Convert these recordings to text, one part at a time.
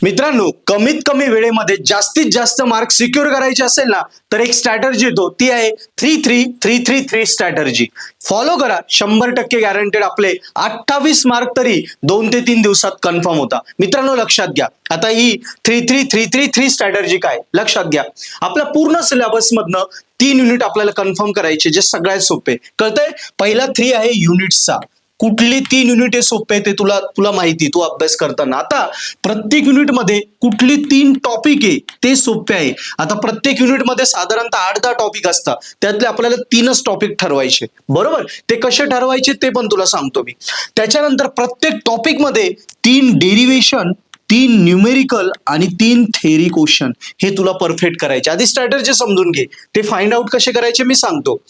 मित्रांनो, कमीत कमी वेळेमध्ये जास्तीत जास्त मार्क सिक्युअर करायचे असेल ना, तर एक स्ट्रॅटर्जी येतो, ती आहे 3-3-3-3-3 स्ट्रॅटर्जी. फॉलो करा, 100% गॅरंटेड आपले 28 मार्क तरी 2 ते 3 दिवसात कन्फर्म होता. मित्रांनो लक्षात घ्या, आता ही 3-3-3-3-3 स्ट्रॅटर्जी काय लक्षात घ्या. आपल्या पूर्ण सिलेबस मधनं 3 युनिट आपल्याला कन्फर्म करायचे, जे सगळ्यात सोपे. कळतंय? पहिला 3 आहे युनिट्सचा. कुठली 3 युनिट हे सोपे आहे ते तुला माहिती, तू अभ्यास करताना. आता प्रत्येक युनिट मध्ये कुठली 3 टॉपिक आहे ते सोपे आहे. आता प्रत्येक युनिट मध्ये साधारणतः 8-10 टॉपिक असतात, त्यातले आपल्याला 3च टॉपिक ठरवायचे. बरोबर? ते कसे ठरवायचे ते पण तुला सांगतो मी. त्याच्यानंतर प्रत्येक टॉपिक मध्ये 3 डेरिव्हेशन, 3 न्यूमेरिकल आणि 3 थेरी क्वेश्चन हे तुला परफेक्ट करायचे. आधी स्ट्रॅटर्जी समजून घे, ते फाइंड आउट कसे करायचे मी सांगतो.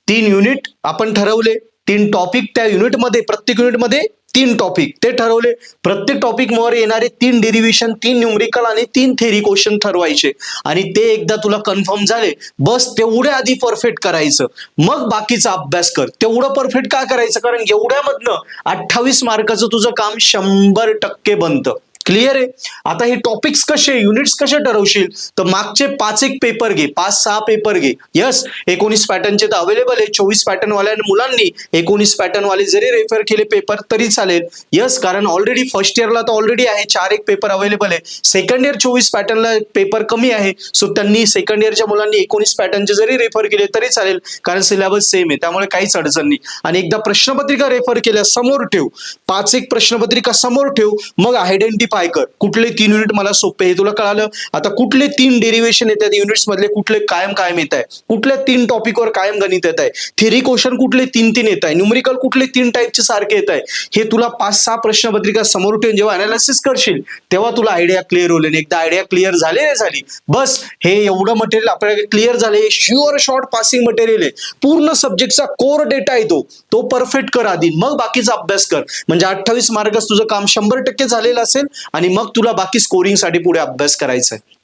3 युनिट आपण ठरवले, 3 टॉपिक त्या युनिटमध्ये, प्रत्येक युनिटमध्ये 3 टॉपिक ते ठरवले. प्रत्येक टॉपिक वर येणारे 3 डेरिव्हेशन, 3 न्यूमेरिकल आणि 3 थेरी क्वेश्चन ठरवायचे. आणि ते एकदा तुला कन्फर्म झाले, बस तेवढे आधी परफेक्ट करायचं, मग बाकीचा अभ्यास कर. तेवढं परफेक्ट का करायचं? कारण एवढ्यामधनं 28 मार्काचं तुझं काम 100% बनतं. क्लिअर आहे? आता हे टॉपिक्स कसे, युनिट्स कसे ठरवशील, तर मागचे 5 एक पेपर घे, 5-6 पेपर घे. यस, 19 पॅटर्नचे तर अवेलेबल आहे. 24 पॅटर्न वाल्या मुलांनी 19 पॅटर्न वाले जरी रेफर केले पेपर तरी चालेल. यस, कारण ऑलरेडी फर्स्ट इयरला तर ऑलरेडी आहे 4 एक पेपर अवेलेबल आहे. सेकंड इयर 24 पॅटर्नला पेपर कमी आहे, सो त्यांनी सेकंड इयरच्या मुलांनी 19 पॅटर्नचे जरी रेफर केले तरी चालेल, कारण सिलेबस सेम आहे, त्यामुळे काहीच अडचण नाही. आणि एकदा प्रश्नपत्रिका रेफर केल्या समोर ठेव, 5 एक प्रश्नपत्रिका समोर ठेव, मग आयडेंटिफाय कर कुठले 3 युनिट मला सोपे हे तुला कळालं. आता कुठले 3 डेरिव्हेशन येतात युनिट्स मधले, कुठले कायम येत आहे, कुठल्या 3 टॉपिकवर कायम गणित येत आहे, थेरी क्वेश्चन कुठले 3 येत आहे, न्यूमेरिकल कुठले 3 टाईपचे सारखे येत आहे, हे तुला 5-6 प्रश्नपत्रिका समोर ठेवून जेव्हा अनालिसिस करशील तेव्हा तुला आयडिया क्लिअर होईल. एकदा आयडिया क्लिअर झाली, बस हे एवढं मटेरियल आपल्याला क्लिअर झाले, शुअर शॉर्ट पासिंग मटेरियल आहे. पूर्ण सब्जेक्टचा कोर डेटा आहे तो परफेक्ट कर आधी, मग बाकीचा अभ्यास कर. म्हणजे 28 मार्कच तुझं काम 100% झालेलं असेल आणि मग तुला बाकी स्कोरिंग साठी पुढे अभ्यास करायचा आहे.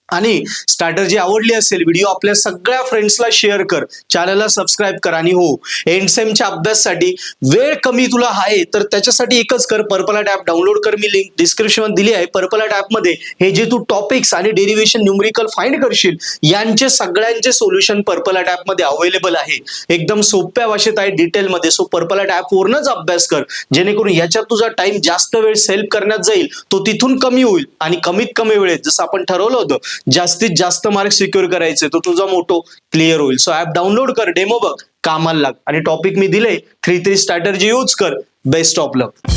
आणि स्ट्रॅटर्जी आवडली असेल, व्हिडिओ आपल्या सगळ्या फ्रेंड्सला शेअर कर, चॅनलला सबस्क्राईब कर. आणि हो, एंडसेमच्या अभ्यासासाठी वेळ कमी तुला आहे तर त्याच्यासाठी एकच कर, पर्पल आर्ट ऍप डाउनलोड कर. मी लिंक डिस्क्रिप्शन दिली आहे. पर्पल आर्ट ऍप मध्ये हे जे तू टॉपिक्स आणि डेरिव्हेशन, न्यूमेरिकल फाइंड करशील, यांचे सगळ्यांचे सोल्युशन पर्पल आर्ट ऍप मध्ये अवेलेबल आहे. एकदम सोप्या भाषेत आहे, डिटेल मध्ये. सो पर्पल आर्ट ऍप वरूनच अभ्यास कर, जेणेकरून याच्यात तुझा टाइम जास्त वेळ सेव्ह करण्यात जाईल, तो तिथून कमी होईल. आणि कमीत कमी वेळेत, जसं आपण ठरवलं होतं, जास्तीत जास्त मार्क सिक्युअर करायचे, तो तुझा मोटो क्लिअर होईल. सो ऍप डाउनलोड कर, डेमो बघ, कामाला लाग. आणि टॉपिक मी दिले 3-3 स्ट्रॅटर्जी यूज कर. Best of luck.